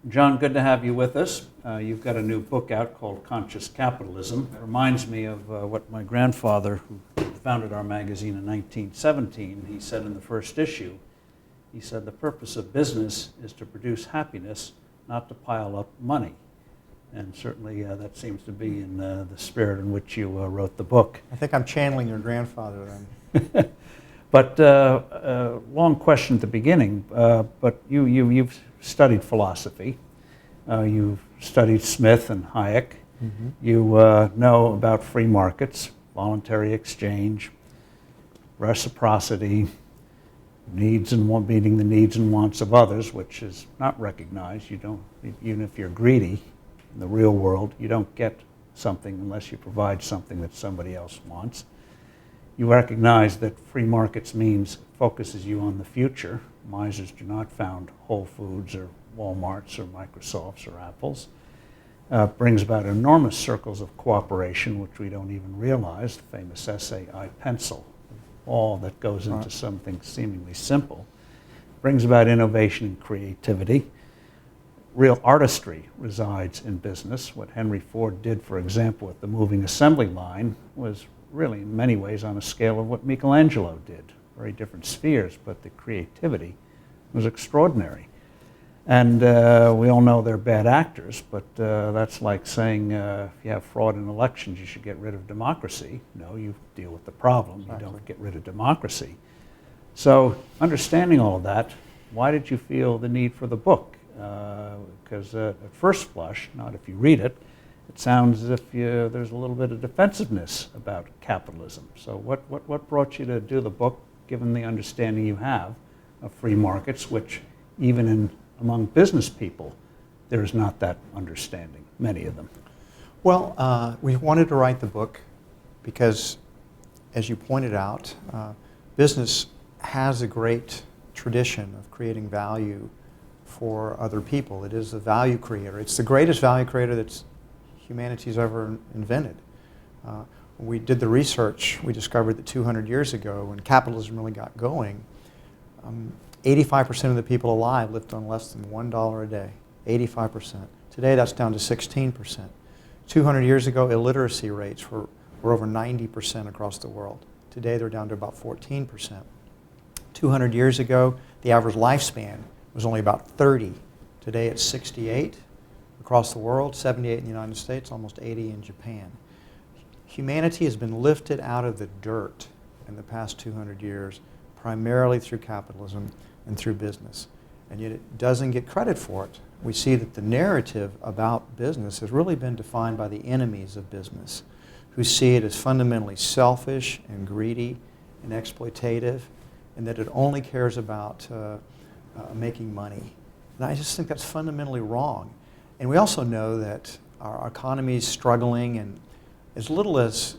John, good to have you with us. You've got a new book out called Conscious Capitalism. It reminds me of what my grandfather, who founded our magazine in 1917, he said in the first issue. He said, the purpose of business is to produce happiness, not to pile up money. And certainly that seems to be in the spirit in which you wrote the book. I think I'm channeling your grandfather then. But long question at the beginning, but you've studied philosophy. You've studied Smith and Hayek. Mm-hmm. You know about free markets, voluntary exchange, reciprocity, meeting the needs and wants of others, which is not recognized. You don't, even if you're greedy in the real world, you don't get something unless you provide something that somebody else wants. You recognize that free markets means focuses you on the future. Misers do not found Whole Foods or Walmarts or Microsofts or Apples. Brings about enormous circles of cooperation, which we don't even realize. The famous essay, I Pencil, all that goes into something seemingly simple. Brings about innovation and creativity. Real artistry resides in business. What Henry Ford did, for example, with the moving assembly line was really in many ways on a scale of what Michelangelo did. Very different spheres, but the creativity was extraordinary. And we all know they're bad actors, but that's like saying if you have fraud in elections, you should get rid of democracy. No, you deal with the problem. You don't get rid of democracy. So understanding all of that, why did you feel the need for the book? Because at first blush, not if you read it, it sounds as if there's a little bit of defensiveness about capitalism. So what brought you to do the book, given the understanding you have of free markets, which even among business people, there's not that understanding, many of them? Well, we wanted to write the book because, as you pointed out, business has a great tradition of creating value for other people. It is a value creator. It's the greatest value creator that's humanity's ever invented. When we did the research, we discovered that 200 years ago, when capitalism really got going, 85% of the people alive lived on less than $1 a day. 85%. Today, that's down to 16%. 200 years ago, illiteracy rates were over 90% across the world. Today, they're down to about 14%. 200 years ago, the average lifespan was only about 30. Today, it's 68 across the world, 78 in the United States, almost 80 in Japan. Humanity has been lifted out of the dirt in the past 200 years, primarily through capitalism and through business. And yet it doesn't get credit for it. We see that the narrative about business has really been defined by the enemies of business, who see it as fundamentally selfish and greedy and exploitative, and that it only cares about making money. And I just think that's fundamentally wrong. And we also know that our economy is struggling, and as little as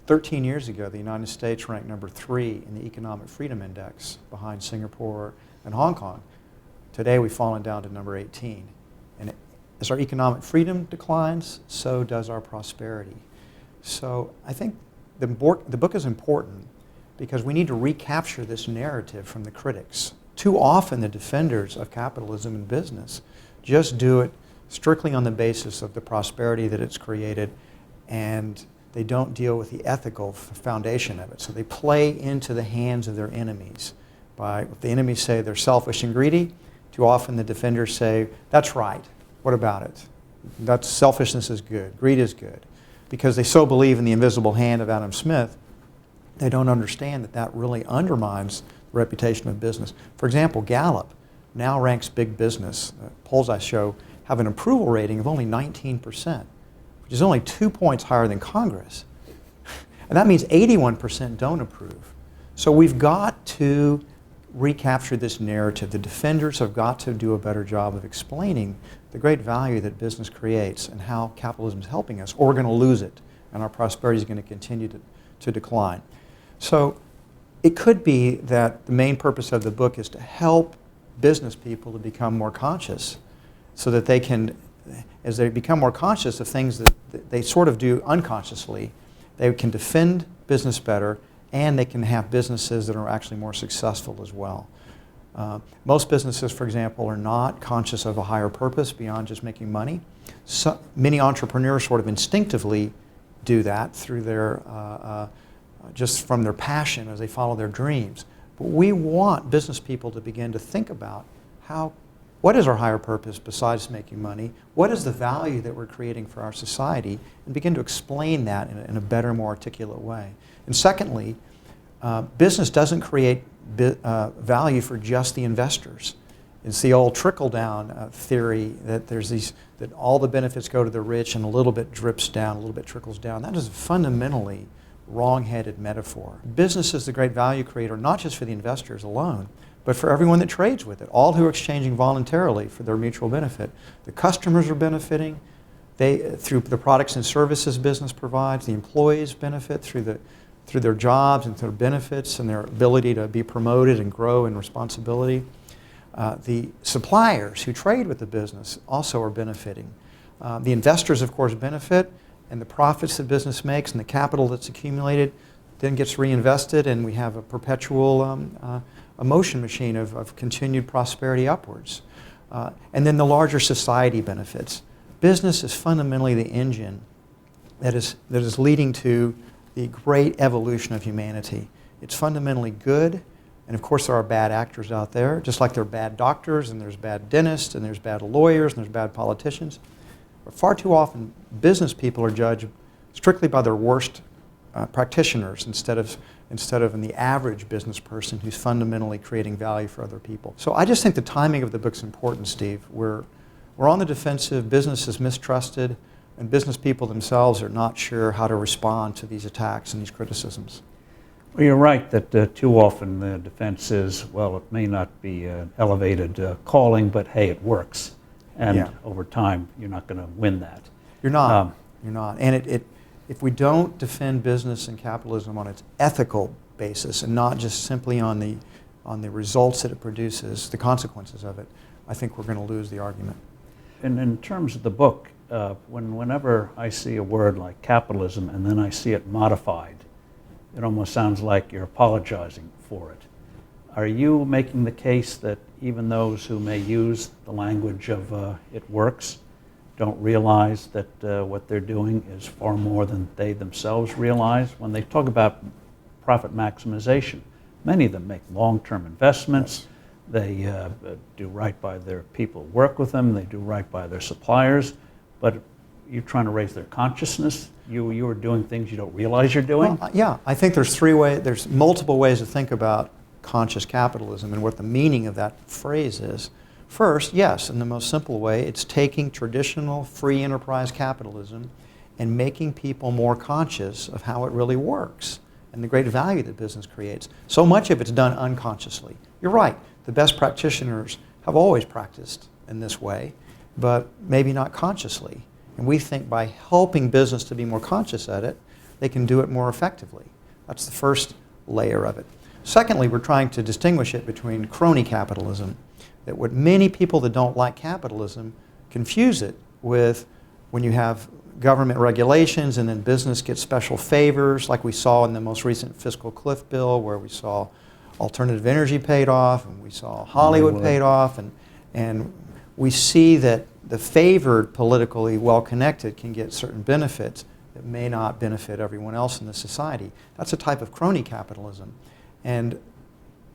13 years ago, the United States ranked number 3 in the Economic Freedom Index, behind Singapore and Hong Kong. Today, we've fallen down to number 18. And as our economic freedom declines, so does our prosperity. So I think the book is important because we need to recapture this narrative from the critics. Too often, the defenders of capitalism and business just do it strictly on the basis of the prosperity that it's created, and they don't deal with the ethical foundation of it. So they play into the hands of their enemies. If the enemies say they're selfish and greedy, too often the defenders say, that's right, what about it? That selfishness is good, greed is good. Because they so believe in the invisible hand of Adam Smith, they don't understand that that really undermines the reputation of business. For example, Gallup now ranks big business. Polls I show have an approval rating of only 19%. Which is only 2 points higher than Congress. And that means 81% don't approve. So we've got to recapture this narrative. The defenders have got to do a better job of explaining the great value that business creates and how capitalism is helping us, or we're going to lose it, and our prosperity is going to continue to decline. So it could be that the main purpose of the book is to help business people to become more conscious so that they can, as they become more conscious of things that they sort of do unconsciously, they can defend business better, and they can have businesses that are actually more successful as well. Most businesses, for example, are not conscious of a higher purpose beyond just making money. Many entrepreneurs sort of instinctively do that through their, just from their passion as they follow their dreams. But we want business people to begin to think about what is our higher purpose besides making money? What is the value that we're creating for our society? And begin to explain that in a better, more articulate way. And secondly, business doesn't create value for just the investors. It's the old trickle-down theory that that all the benefits go to the rich and a little bit drips down, a little bit trickles down. That is a fundamentally wrong-headed metaphor. Business is the great value creator, not just for the investors alone, but for everyone that trades with it, all who are exchanging voluntarily for their mutual benefit. The customers are benefiting through the products and services business provides. The employees benefit through their jobs and their benefits and their ability to be promoted and grow in responsibility. The suppliers who trade with the business also are benefiting. The investors, of course, benefit, and the profits that business makes and the capital that's accumulated then gets reinvested, and we have a perpetual motion machine of continued prosperity upwards. And then the larger society benefits. Business is fundamentally the engine that is leading to the great evolution of humanity. It's fundamentally good, and of course there are bad actors out there, just like there are bad doctors, and there's bad dentists, and there's bad lawyers, and there's bad politicians. But far too often, business people are judged strictly by their worst practitioners instead of in the average business person who's fundamentally creating value for other people. So I just think the timing of the book's important, Steve. We're on the defensive, business is mistrusted, and business people themselves are not sure how to respond to these attacks and these criticisms. Well, you're right that too often the defense is, well, it may not be elevated calling, but hey, it works. And over time, you're not going to win that. You're not. You're not. And if we don't defend business and capitalism on its ethical basis and not just simply on the results that it produces, the consequences of it, I think we're going to lose the argument. And in terms of the book, whenever I see a word like capitalism and then I see it modified, it almost sounds like you're apologizing for it. Are you making the case that even those who may use the language of it works don't realize that what they're doing is far more than they themselves realize? When they talk about profit maximization, many of them make long-term investments. They do right by their people who work with them. They do right by their suppliers. But you're trying to raise their consciousness. You are doing things you don't realize you're doing. Well, yeah, I think there's multiple ways to think about conscious capitalism and what the meaning of that phrase is. First, yes, in the most simple way, it's taking traditional free enterprise capitalism and making people more conscious of how it really works and the great value that business creates. So much of it's done unconsciously. You're right, the best practitioners have always practiced in this way, but maybe not consciously. And we think by helping business to be more conscious at it, they can do it more effectively. That's the first layer of it. Secondly, we're trying to distinguish it between crony capitalism, that what many people that don't like capitalism confuse it with when you have government regulations and then business gets special favors, like we saw in the most recent fiscal cliff bill, where we saw alternative energy paid off and we saw Hollywood paid off, and we see that the favored, politically well-connected can get certain benefits that may not benefit everyone else in the society. That's a type of crony capitalism. And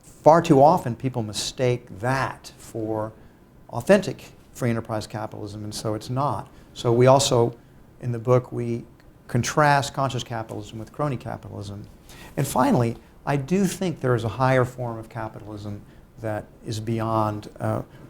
far too often people mistake that for authentic free enterprise capitalism, and so it's not. So we also, in the book, we contrast conscious capitalism with crony capitalism. And finally, I do think there is a higher form of capitalism that is beyond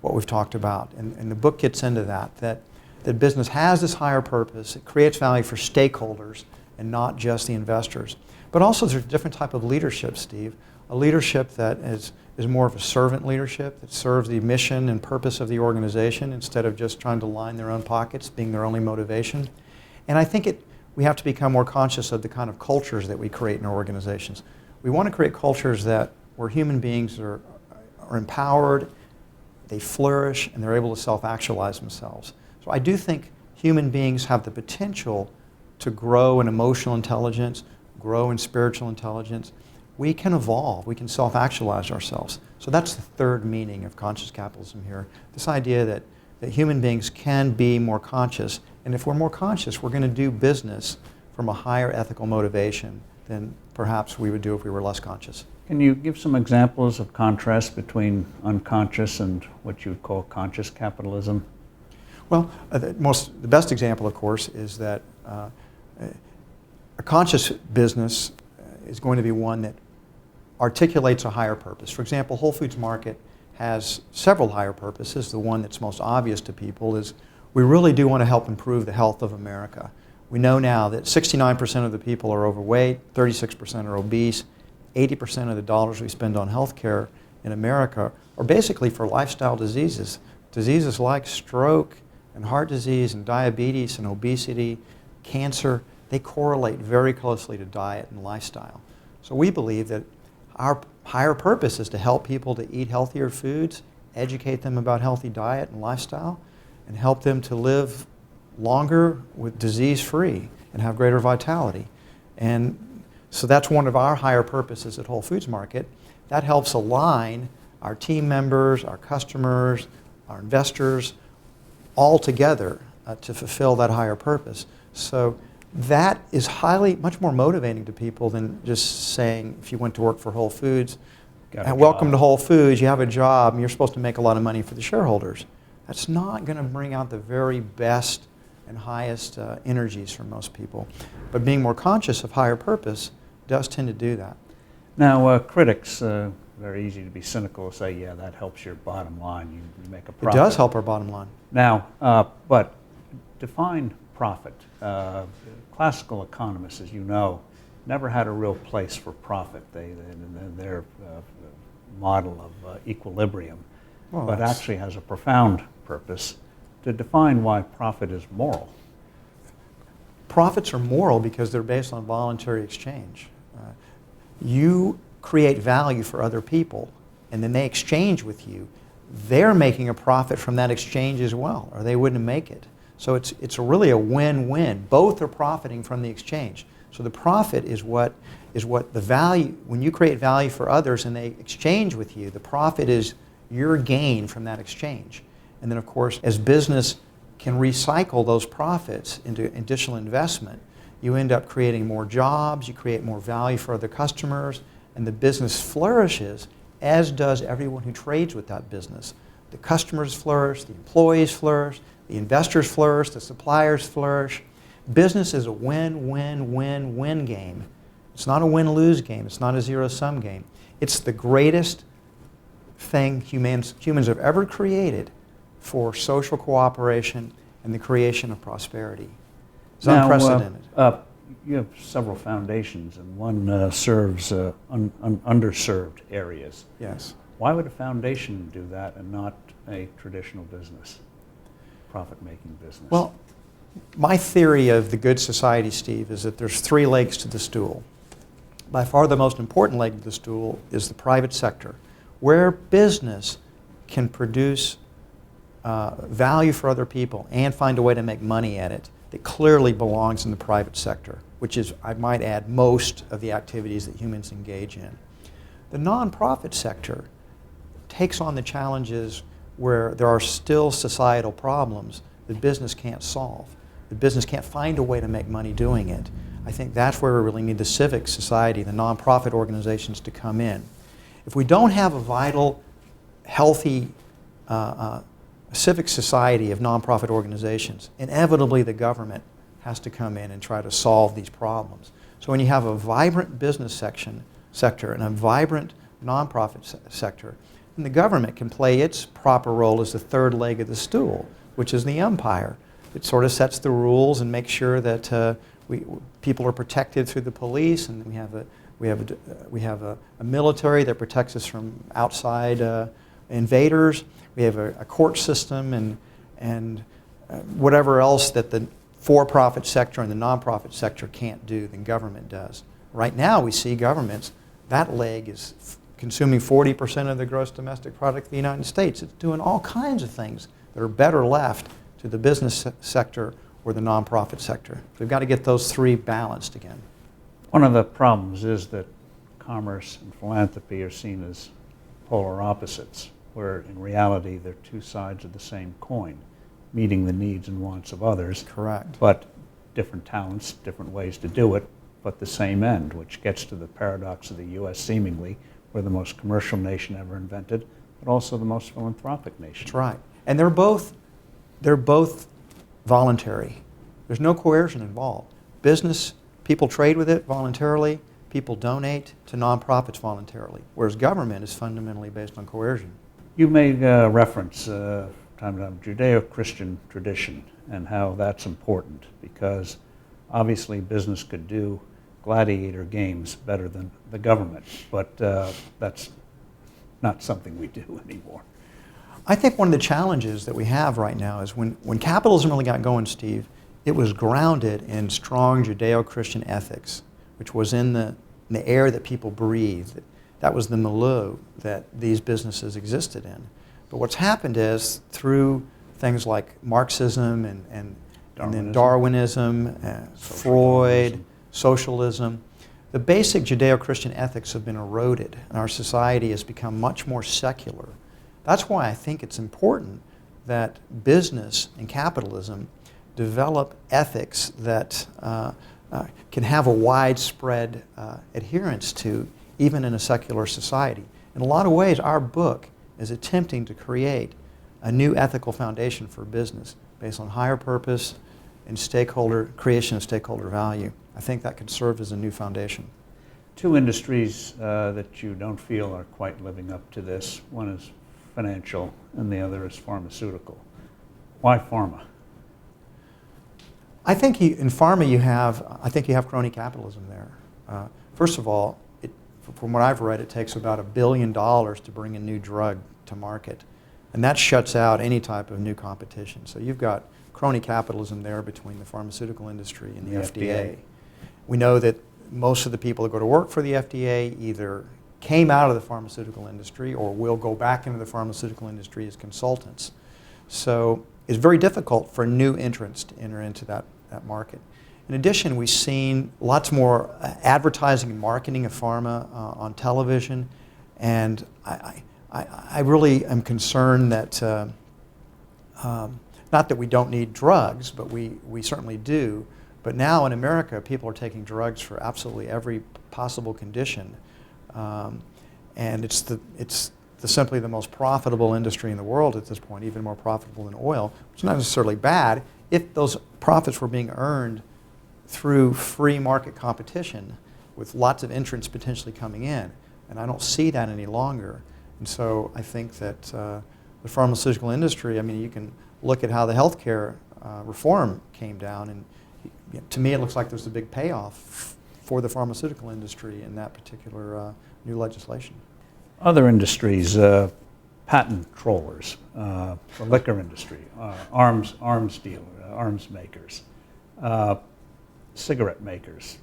what we've talked about. And the book gets into that business has this higher purpose. It creates value for stakeholders and not just the investors. But also there's a different type of leadership, Steve. A leadership that is more of a servant leadership that serves the mission and purpose of the organization instead of just trying to line their own pockets, being their only motivation. And I think we have to become more conscious of the kind of cultures that we create in our organizations. We want to create cultures where human beings are empowered, they flourish, and they're able to self-actualize themselves. So I do think human beings have the potential to grow in emotional intelligence, grow in spiritual intelligence, we can evolve, we can self-actualize ourselves. So that's the third meaning of conscious capitalism here. This idea that human beings can be more conscious, and if we're more conscious, we're going to do business from a higher ethical motivation than perhaps we would do if we were less conscious. Can you give some examples of contrast between unconscious and what you would call conscious capitalism? Well, the best example, of course, is that a conscious business is going to be one that articulates a higher purpose. For example, Whole Foods Market has several higher purposes. The one that's most obvious to people is we really do want to help improve the health of America. We know now that 69% of the people are overweight, 36% are obese, 80% of the dollars we spend on health care in America are basically for lifestyle diseases. Diseases like stroke and heart disease and diabetes and obesity, cancer, they correlate very closely to diet and lifestyle. So we believe that our higher purpose is to help people to eat healthier foods, educate them about healthy diet and lifestyle, and help them to live longer with disease-free and have greater vitality. And so that's one of our higher purposes at Whole Foods Market. That helps align our team members, our customers, our investors, all together to fulfill that higher purpose. So that is much more motivating to people than just saying, if you went to work for Whole Foods, and welcome to Whole Foods, you have a job, and you're supposed to make a lot of money for the shareholders. That's not going to bring out the very best and highest energies for most people. But being more conscious of higher purpose does tend to do that. Now, critics, very easy to be cynical, say, yeah, that helps your bottom line. You make a profit. It does help our bottom line. Now, but define profit. Classical economists, as you know, never had a real place for profit. Their model of equilibrium, but actually has a profound purpose to define why profit is moral. Profits are moral because they're based on voluntary exchange. You create value for other people, and then they exchange with you. They're making a profit from that exchange as well, or they wouldn't make it. So it's really a win-win. Both are profiting from the exchange. So the profit is what the value, when you create value for others and they exchange with you, the profit is your gain from that exchange. And then, of course, as business can recycle those profits into additional investment, you end up creating more jobs, you create more value for other customers, and the business flourishes, as does everyone who trades with that business. The customers flourish, the employees flourish, the investors flourish, the suppliers flourish. Business is a win-win-win-win game. It's not a win-lose game. It's not a zero-sum game. It's the greatest thing humans have ever created for social cooperation and the creation of prosperity. It's unprecedented. You have several foundations, and one serves underserved areas. Yes. Why would a foundation do that and not a traditional business, profit-making business? Well, my theory of the good society, Steve, is that there's three legs to the stool. By far the most important leg of the stool is the private sector, where business can produce value for other people and find a way to make money at it that clearly belongs in the private sector, which is, I might add, most of the activities that humans engage in. The nonprofit sector takes on the challenges where there are still societal problems that business can't solve. The business can't find a way to make money doing it. I think that's where we really need the civic society, the nonprofit organizations to come in. If we don't have a vital, healthy civic society of nonprofit organizations, inevitably the government has to come in and try to solve these problems. So when you have a vibrant business sector and a vibrant nonprofit sector, then the government can play its proper role as the third leg of the stool, which is the umpire. It sort of sets the rules and makes sure that people are protected through the police, and we have a military that protects us from outside invaders. We have a court system and whatever else that the for-profit sector and the nonprofit sector can't do, then government does. Right now we see governments, that leg is consuming 40% of the gross domestic product of the United States. It's doing all kinds of things that are better left to the business sector or the nonprofit sector. So we've got to get those three balanced again. One of the problems is that commerce and philanthropy are seen as polar opposites, where in reality they're two sides of the same coin, meeting the needs and wants of others. Correct. But different talents, different ways to do it, but the same end, which gets to the paradox of the U.S. seemingly. We're the most commercial nation ever invented, but also the most philanthropic nation. That's right. And they're both voluntary. There's no coercion involved. Business, people trade with it voluntarily. People donate to nonprofits voluntarily, whereas government is fundamentally based on coercion. You made reference time to time Judeo-Christian tradition and how that's important, because obviously business could do gladiator games better than the government, but that's not something we do anymore. I think one of the challenges that we have right now is when capitalism really got going, Steve, it was grounded in strong Judeo-Christian ethics, which was in the air that people breathed. That was the milieu that these businesses existed in. But what's happened is through things like Marxism and then Darwinism, Freud, socialism, the basic Judeo-Christian ethics have been eroded, and our society has become much more secular. That's why I think it's important that business and capitalism develop ethics that can have a widespread adherence to, even in a secular society. In a lot of ways, our book is attempting to create a new ethical foundation for business based on higher purpose and creation of stakeholder value. I think that could serve as a new foundation. Two industries that you don't feel are quite living up to this. One is financial and the other is pharmaceutical. Why pharma? I think in pharma you have crony capitalism there. First of all, from what I've read, it takes about $1 billion to bring a new drug to market, and that shuts out any type of new competition. So you've got crony capitalism there between the pharmaceutical industry and the FDA. We know that most of the people that go to work for the FDA either came out of the pharmaceutical industry or will go back into the pharmaceutical industry as consultants. So it's very difficult for new entrants to enter into that market. In addition, we've seen lots more advertising and marketing of pharma on television, and I really am concerned that, not that we don't need drugs, but we certainly do, but now in America people are taking drugs for absolutely every possible condition, and it's simply the most profitable industry in the world at this point, even more profitable than oil, which is not necessarily bad if those profits were being earned through free market competition with lots of entrants potentially coming in. And I don't see that any longer. And so I think that the pharmaceutical industry, I mean, you can look at how the healthcare reform came down, and to me it looks like there's a big payoff for the pharmaceutical industry in that particular new legislation. Other industries, patent trollers, the liquor industry, arms dealers, arms makers, cigarette makers.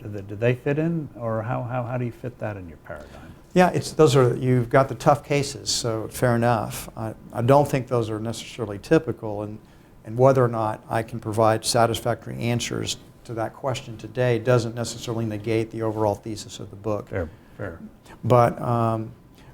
Do they fit in, or how do you fit that in your paradigm? Yeah, you've got the tough cases, so fair enough. I don't think those are necessarily typical, and whether or not I can provide satisfactory answers to that question today doesn't necessarily negate the overall thesis of the book. Fair. But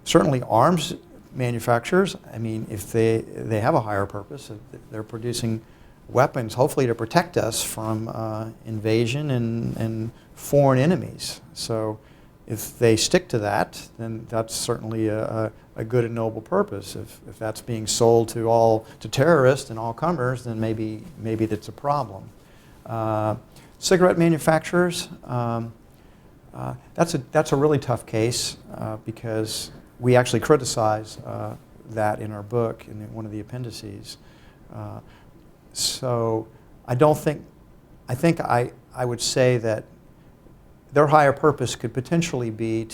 certainly arms manufacturers, I mean, if they have a higher purpose, if they're producing weapons, hopefully to protect us from invasion and foreign enemies. So if they stick to that, then that's certainly a good and noble purpose. If that's being sold to terrorists and all comers, then maybe that's a problem. Cigarette manufacturers, that's a really tough case because we actually criticize that in our book in one of the appendices. So I think I would say that their higher purpose could potentially be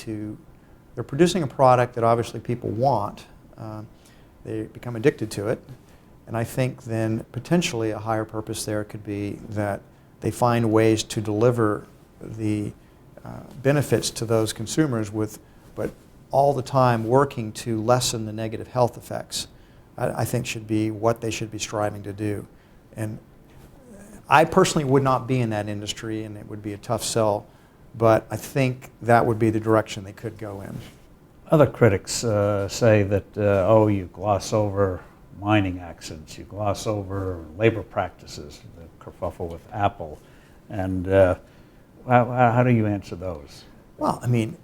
they're producing a product that obviously people want. They become addicted to it. And I think then potentially a higher purpose there could be that they find ways to deliver the benefits to those consumers but all the time working to lessen the negative health effects. I think should be what they should be striving to do. And I personally would not be in that industry, and it would be a tough sell but I think that would be the direction they could go in. Other critics say that, oh, you gloss over mining accidents, you gloss over labor practices, the kerfuffle with Apple, and how do you answer those? Well, I mean,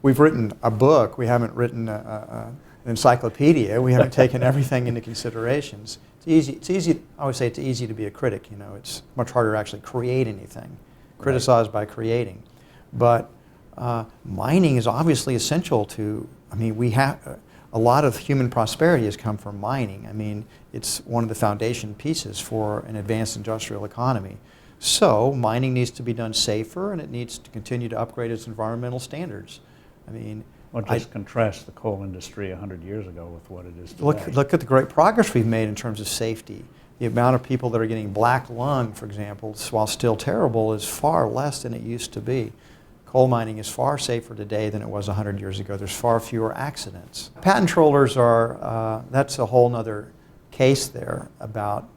we've written a book. We haven't written an encyclopedia. We haven't taken everything into considerations. It's easy. I always say it's easy to be a critic. You know, it's much harder to actually create anything. Criticize by creating. But mining is obviously essential to. I mean, we have a lot of human prosperity has come from mining. I mean, it's one of the foundation pieces for an advanced industrial economy. So mining needs to be done safer, and it needs to continue to upgrade its environmental standards. I mean, well, just contrast the coal industry 100 years ago with what it is today. Look at the great progress we've made in terms of safety. The amount of people that are getting black lung, for example, while still terrible, is far less than it used to be. Coal mining is far safer today than it was 100 years ago. There's far fewer accidents. Patent trollers are, that's a whole other case there about.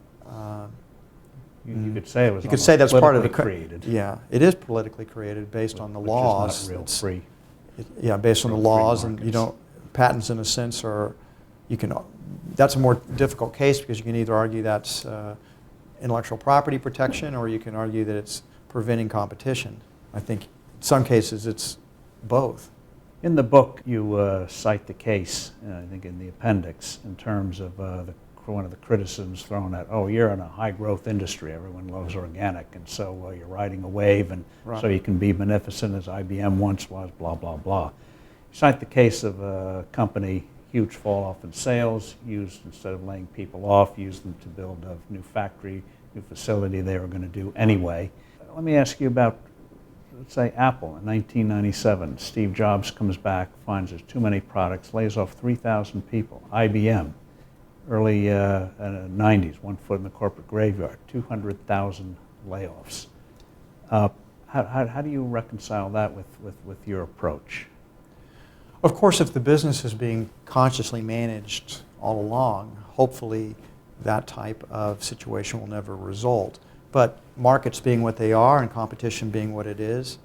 You could say it was. You could say that's part of the created. Yeah, it is politically created based on the laws. It's not real free. Yeah, based on the laws, and you don't. Patents, in a sense, are you can. That's a more difficult case because you can either argue that's intellectual property protection, or you can argue that it's preventing competition. I think in some cases it's both. In the book, you cite the case, I think in the appendix, in terms of one of the criticisms thrown at, oh, you're in a high-growth industry, everyone loves organic, and so you're riding a wave, and so you can be beneficent as IBM once was, blah, blah, blah. You cite the case of a company, huge fall-off in sales, used, instead of laying people off, used them to build a new factory, new facility they were going to do anyway. Let me ask you about, let's say, Apple in 1997. Steve Jobs comes back, finds there's too many products, lays off 3,000 people. IBM, early 90s, one foot in the corporate graveyard, 200,000 layoffs. How do you reconcile that with your approach? Of course, if the business is being consciously managed all along, hopefully that type of situation will never result. But markets being what they are and competition being what it is,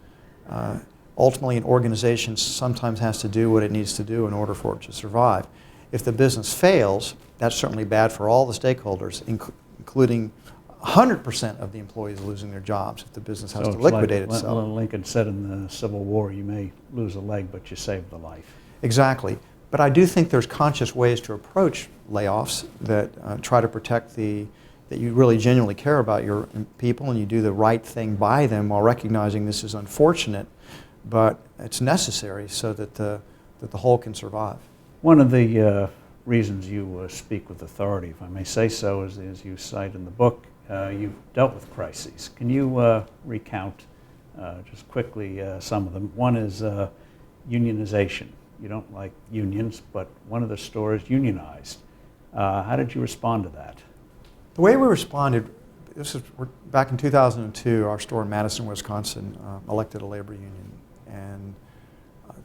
ultimately an organization sometimes has to do what it needs to do in order for it to survive. If the business fails, that's certainly bad for all the stakeholders, including 100% of the employees losing their jobs if the business has to liquidate itself. Lincoln said in the Civil War, you may lose a leg, but you saved the life. Exactly. But I do think there's conscious ways to approach layoffs that try to protect that you really genuinely care about your people and you do the right thing by them while recognizing this is unfortunate, but it's necessary so that the whole can survive. One of the reasons you speak with authority, if I may say so, is as you cite in the book, you've dealt with crises. Can you recount just quickly some of them? One is unionization. You don't like unions, but one of the stores unionized. How did you respond to that? The way we responded, back in 2002, our store in Madison, Wisconsin, elected a labor union. And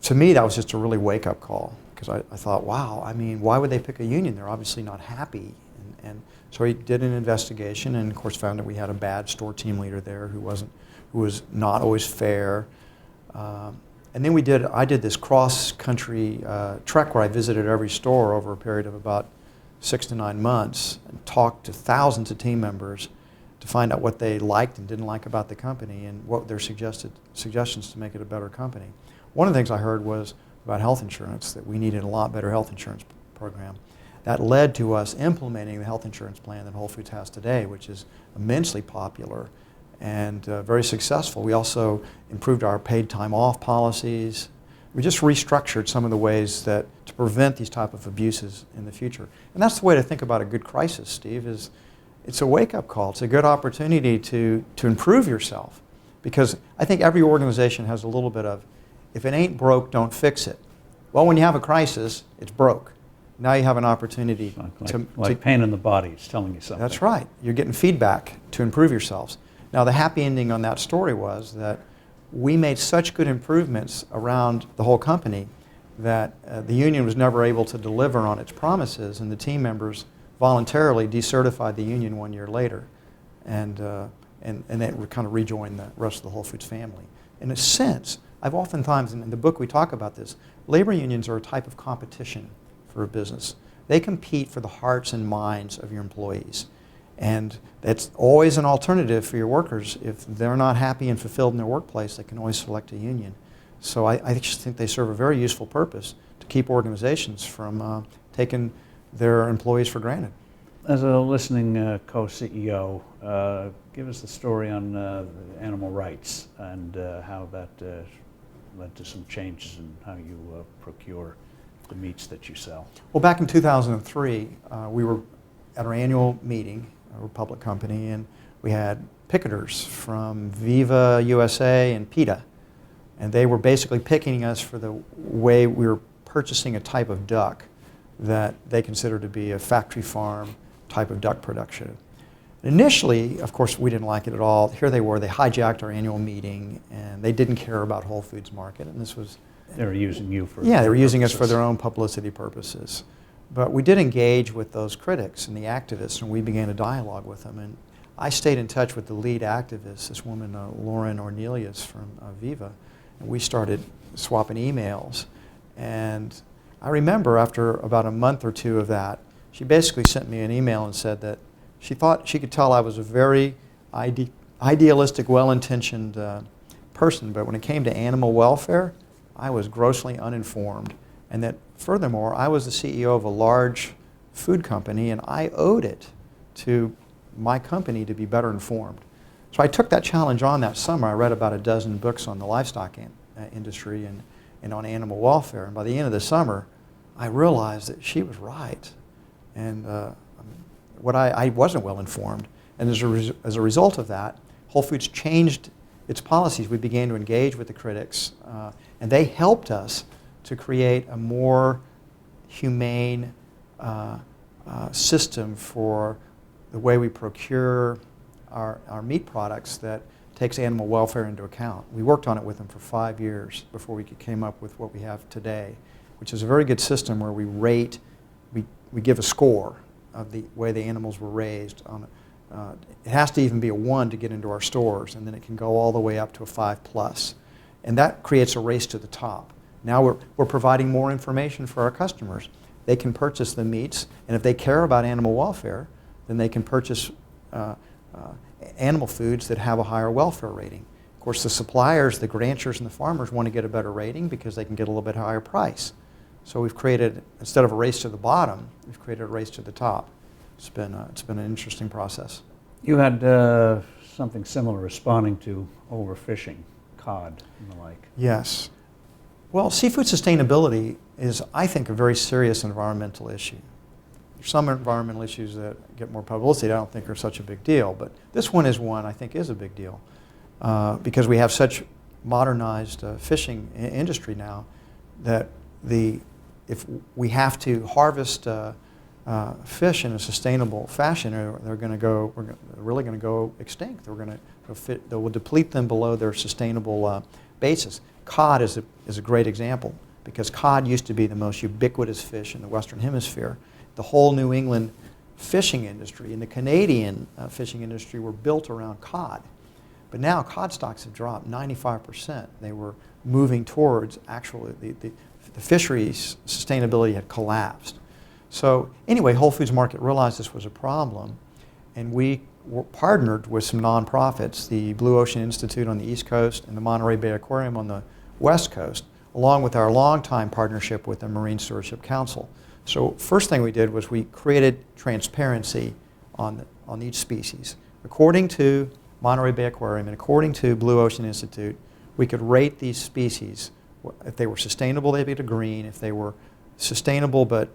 to me, that was just a really wake-up call. Because I thought, wow, I mean, why would they pick a union? They're obviously not happy. And so he did an investigation and, of course, found that we had a bad store team leader there who was not always fair. And then I did this cross-country trek where I visited every store over a period of about 6 to 9 months and talked to thousands of team members to find out what they liked and didn't like about the company and what their suggestions to make it a better company. One of the things I heard was about health insurance, that we needed a lot better health insurance program. That led to us implementing the health insurance plan that Whole Foods has today, which is immensely popular and very successful. We also improved our paid time off policies. We just restructured some of the ways to prevent these type of abuses in the future. And that's the way to think about a good crisis, Steve, is it's a wake-up call. It's a good opportunity to improve yourself. Because I think every organization has a little bit of, if it ain't broke, don't fix it. Well, when you have a crisis, it's broke. Now you have an opportunity like pain in the body, it's telling you something. That's right. You're getting feedback to improve yourselves. Now the happy ending on that story was that we made such good improvements around the whole company that the union was never able to deliver on its promises, and the team members voluntarily decertified the union 1 year later, and they kind of rejoined the rest of the Whole Foods family. in a sense, I've oftentimes, in the book we talk about this, labor unions are a type of competition for a business. They compete for the hearts and minds of your employees. And that's always an alternative for your workers. If they're not happy and fulfilled in their workplace, they can always select a union. So I just think they serve a very useful purpose to keep organizations from taking their employees for granted. As a listening co-CEO, give us the story on animal rights and how that led to some changes in how you procure the meats that you sell. Well, back in 2003, we were at our annual meeting, we're a public company, and we had picketers from Viva USA and PETA. And they were basically picketing us for the way we were purchasing a type of duck that they considered to be a factory farm type of duck production. Initially, of course, we didn't like it at all. Here they were, they hijacked our annual meeting, and they didn't care about Whole Foods Market. And this was... They were using you for... Yeah, they were using us for their own publicity purposes. But we did engage with those critics and the activists, and we began a dialogue with them. And I stayed in touch with the lead activist, this woman, Lauren Ornelius from Viva, and we started swapping emails. And I remember after about a month or two of that, she basically sent me an email and said that she thought she could tell I was a very idealistic, well-intentioned person, but when it came to animal welfare, I was grossly uninformed. And that furthermore, I was the CEO of a large food company, and I owed it to my company to be better informed. So I took that challenge on that summer. I read about a dozen books on the livestock industry and on animal welfare. And by the end of the summer, I realized that she was right. And I wasn't well informed. And as a result of that, Whole Foods changed its policies. We began to engage with the critics, and they helped us to create a more humane system for the way we procure our meat products that takes animal welfare into account. We worked on it with them for 5 years before we came up with what we have today, which is a very good system where we rate, we give a score of the way the animals were raised. It has to even be a 1 to get into our stores, and then it can go all the way up to a 5+. And that creates a race to the top. Now we're providing more information for our customers. They can purchase the meats, and if they care about animal welfare, then they can purchase animal foods that have a higher welfare rating. Of course, the suppliers, the ranchers, and the farmers want to get a better rating because they can get a little bit higher price. So we've created, instead of a race to the bottom, we've created a race to the top. It's been an interesting process. You had something similar responding to overfishing, cod and the like. Yes. Well, seafood sustainability is, I think, a very serious environmental issue. There's some environmental issues that get more publicity I don't think are such a big deal, but this one is one I think is a big deal because we have such modernized fishing industry now that if we have to harvest fish in a sustainable fashion, they're really going to go extinct. They will deplete them below their sustainable basis. Cod is a great example because cod used to be the most ubiquitous fish in the Western Hemisphere. The whole New England fishing industry and the Canadian fishing industry were built around cod. But now cod stocks have dropped 95%. They were moving towards actually the fisheries sustainability had collapsed. So anyway, Whole Foods Market realized this was a problem, and we partnered with some nonprofits, the Blue Ocean Institute on the East Coast and the Monterey Bay Aquarium on the West Coast, along with our longtime partnership with the Marine Stewardship Council. So first thing we did was we created transparency on each species. According to Monterey Bay Aquarium and according to Blue Ocean Institute, we could rate these species. If they were sustainable, they'd be a green. If they were sustainable but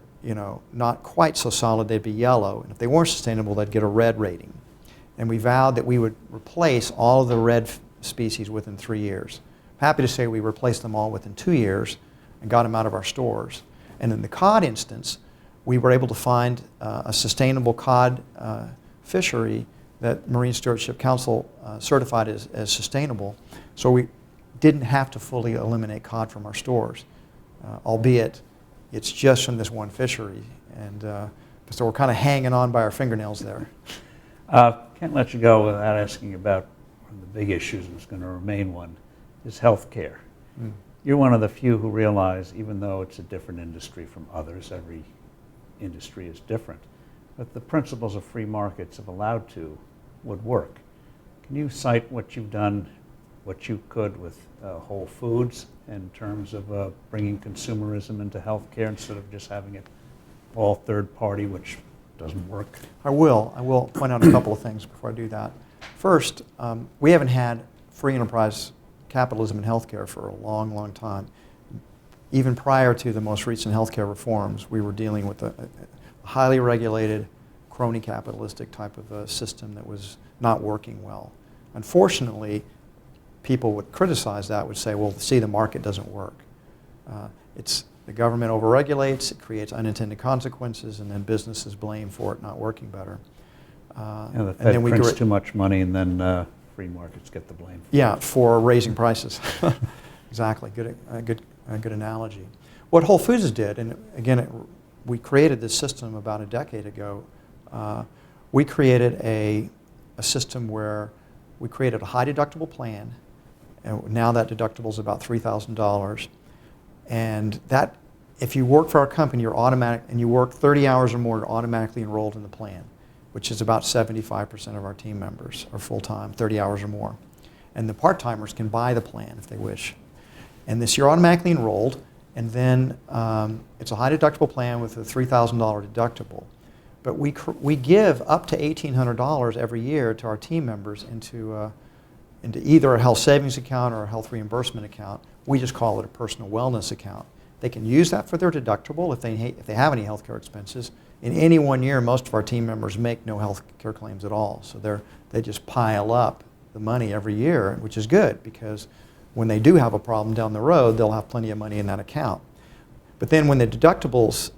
not quite so solid, they'd be yellow. And if they weren't sustainable, they'd get a red rating. And we vowed that we would replace all of the red species within 3 years. I'm happy to say we replaced them all within 2 years and got them out of our stores. And in the cod instance, we were able to find a sustainable cod fishery that Marine Stewardship Council certified as sustainable. So we didn't have to fully eliminate cod from our stores, albeit it's just from this one fishery. And so we're kind of hanging on by our fingernails there. Can't let you go without asking about one of the big issues, and it's going to remain one, is healthcare. Mm. You're one of the few who realize, even though it's a different industry from others, every industry is different, but the principles of free markets, if allowed to, would work. Can you cite what you've done, what you could with Whole Foods in terms of bringing consumerism into healthcare instead of just having it all third party, which doesn't work? I will. I will point out a couple of things before I do that. First, we haven't had free enterprise capitalism in healthcare for a long, long time. Even prior to the most recent healthcare reforms, we were dealing with a highly regulated, crony capitalistic type of a system that was not working well. Unfortunately, people would criticize that, would say, well, see, the market doesn't work. The government overregulates, it creates unintended consequences, and then businesses blame for it not working better. The Fed prints too much money, and then free markets get the blame. Yeah, for raising prices. Exactly, good analogy. What Whole Foods did, and again, we created this system about a decade ago. We created a system where we created a high deductible plan, and now that deductible is about $3,000. And that, if you work for our company, and you work 30 hours or more, you're automatically enrolled in the plan, which is about 75% of our team members are full-time, 30 hours or more. And the part-timers can buy the plan if they wish. And this, you're automatically enrolled, and then it's a high deductible plan with a $3,000 deductible. But we give up to $1,800 every year to our team members into either a health savings account or a health reimbursement account. We just call it a personal wellness account. They can use that for their deductible if they have any health care expenses. In any one year, most of our team members make no health care claims at all. So they just pile up the money every year, which is good because when they do have a problem down the road, they'll have plenty of money in that account. But then when the deductibles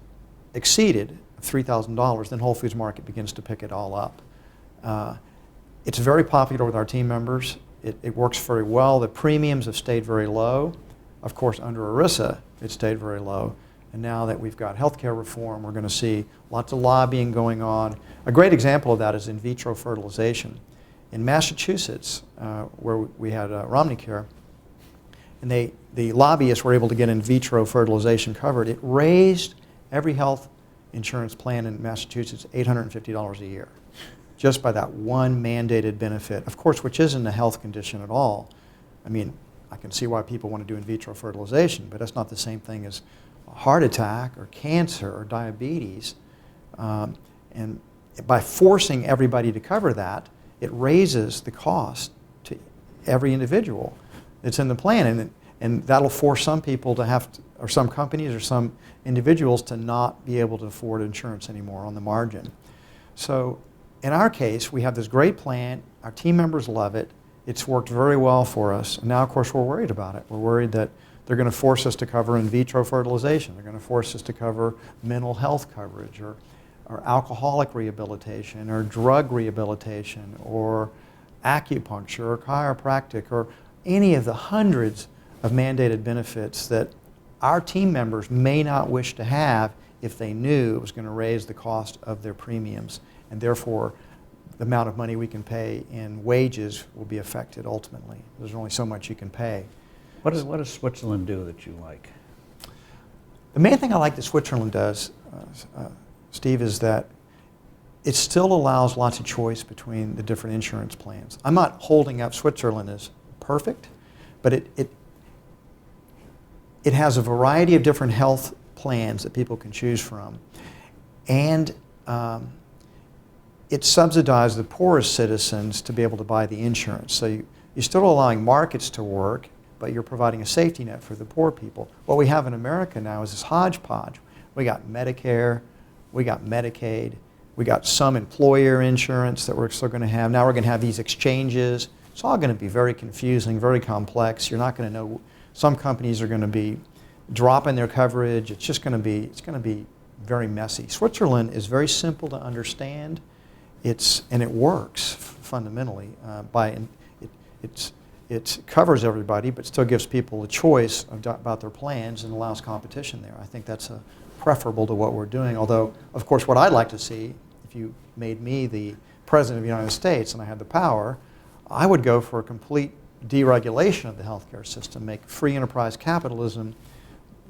exceeded $3,000, then Whole Foods Market begins to pick it all up. It's very popular with our team members. It works very well. The premiums have stayed very low. Of course, under ERISA, it stayed very low. And now that we've got healthcare reform, we're going to see lots of lobbying going on. A great example of that is in vitro fertilization. In Massachusetts, where we had Romney Care, and the lobbyists were able to get in vitro fertilization covered, it raised every health insurance plan in Massachusetts $850 a year, just by that one mandated benefit, of course, which isn't a health condition at all. I mean, I can see why people want to do in vitro fertilization, but that's not the same thing as a heart attack or cancer or diabetes. And by forcing everybody to cover that, it raises the cost to every individual that's in the plan. And that'll force some people to have to, or some companies or some individuals to not be able to afford insurance anymore on the margin. So in our case, we have this great plan. Our team members love it. It's worked very well for us. And now, of course, we're worried about it. We're worried that they're going to force us to cover in vitro fertilization. They're going to force us to cover mental health coverage or alcoholic rehabilitation or drug rehabilitation or acupuncture or chiropractic or any of the hundreds of mandated benefits that our team members may not wish to have if they knew it was going to raise the cost of their premiums, and therefore the amount of money we can pay in wages will be affected ultimately. There's only so much you can pay. What does Switzerland do that you like? The main thing I like that Switzerland does, Steve, is that it still allows lots of choice between the different insurance plans. I'm not holding up Switzerland as perfect, but it has a variety of different health plans that people can choose from. And it subsidizes the poorest citizens to be able to buy the insurance. So you're still allowing markets to work, but you're providing a safety net for the poor people. What we have in America now is this hodgepodge. We got Medicare, we got Medicaid, we got some employer insurance that we're still going to have. Now we're going to have these exchanges. It's all going to be very confusing, very complex. You're not going to know. Some companies are going to be dropping their coverage. It's just going to be very messy. Switzerland is very simple to understand. And it works fundamentally. It covers everybody, but still gives people a choice about their plans and allows competition there. I think that's preferable to what we're doing. Although, of course, what I'd like to see, if you made me the President of the United States and I had the power, I would go for a complete deregulation of the healthcare system, make free enterprise capitalism.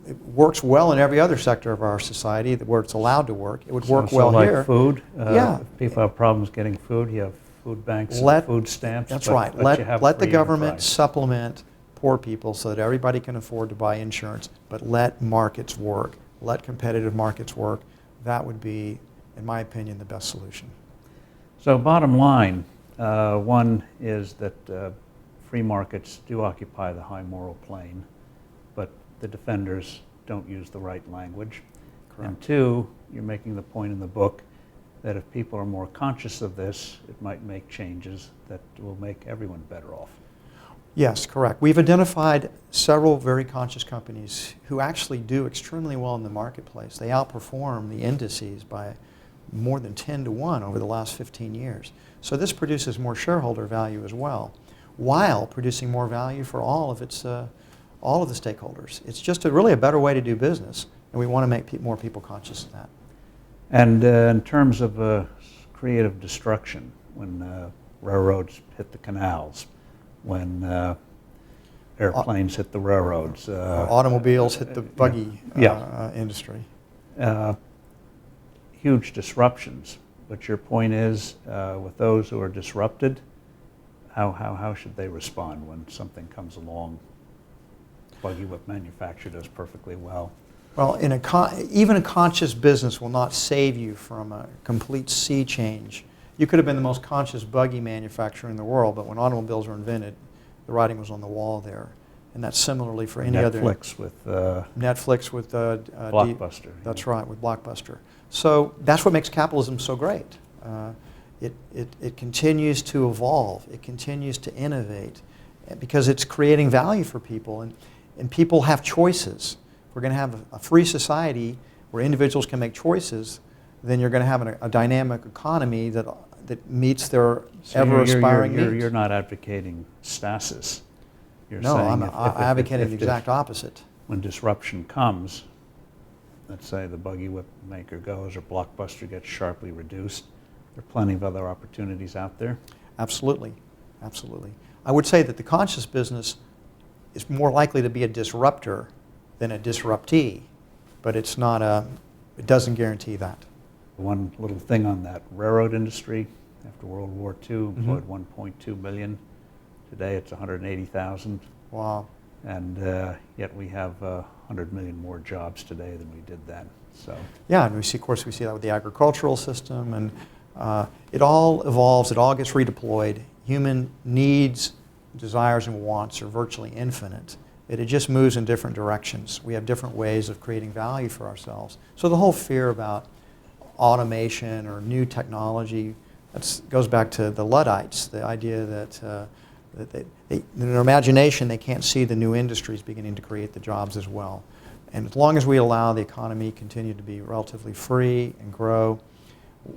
It works well in every other sector of our society where it's allowed to work. It would work well like here. Food. Yeah. If people have problems getting food, you have food banks and food stamps. That's but, right. But you have Let the free government enterprise. supplement poor people so that everybody can afford to buy insurance, but let markets work. Let competitive markets work. That would be, in my opinion, the best solution. So bottom line, one is that free markets do occupy the high moral plane, but the defenders don't use the right language. Correct. And two, you're making the point in the book that if people are more conscious of this, it might make changes that will make everyone better off. Yes, correct. We've identified several very conscious companies who actually do extremely well in the marketplace. They outperform the indices by more than 10 to 1 over the last 15 years. So this produces more shareholder value as well, while producing more value for all of the stakeholders. It's just really a better way to do business, and we want to make more people conscious of that. And in terms of creative destruction, when railroads hit the canals, when airplanes hit the railroads, automobiles hit the buggy industry. Huge disruptions. But your point is, with those who are disrupted, how should they respond when something comes along? Buggy whip manufacturer does perfectly well. Well, even a conscious business will not save you from a complete sea change. You could have been the most conscious buggy manufacturer in the world, but when automobiles were invented, the writing was on the wall there. And that's similarly for any other... Netflix with Blockbuster. That's right, with Blockbuster. So that's what makes capitalism so great. It continues to evolve. It continues to innovate because it's creating value for people. And people have choices. If we're going to have a free society where individuals can make choices, then you're going to have a dynamic economy that meets their ever-aspiring needs. You're not advocating stasis. You're no, saying I'm advocating the exact opposite. When disruption comes, let's say the buggy whip maker goes or Blockbuster gets sharply reduced, there are plenty of other opportunities out there. Absolutely, absolutely. I would say that the conscious business is more likely to be a disruptor than a disruptee, but it doesn't guarantee that. One little thing on that, railroad industry after World War II employed 1.2 million. Today it's 180,000. Wow. And yet we have 100 million more jobs today than we did then. So yeah, and of course we see that with the agricultural system, and it all evolves, it all gets redeployed. Human needs, desires, and wants are virtually infinite. It just moves in different directions. We have different ways of creating value for ourselves. So the whole fear about automation or new technology, goes back to the Luddites, the idea that in their imagination they can't see the new industries beginning to create the jobs as well. And as long as we allow the economy continue to be relatively free and grow,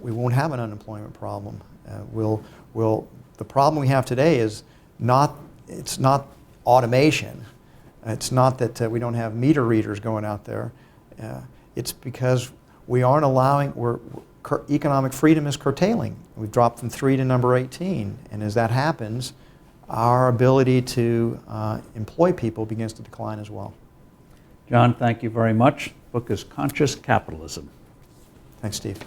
we won't have an unemployment problem. The problem we have today is it's not automation. It's not that we don't have meter readers going out there. It's because we aren't allowing, economic freedom is curtailing. We've dropped from 3 to number 18. And as that happens, our ability to employ people begins to decline as well. John, thank you very much. The book is Conscious Capitalism. Thanks, Steve.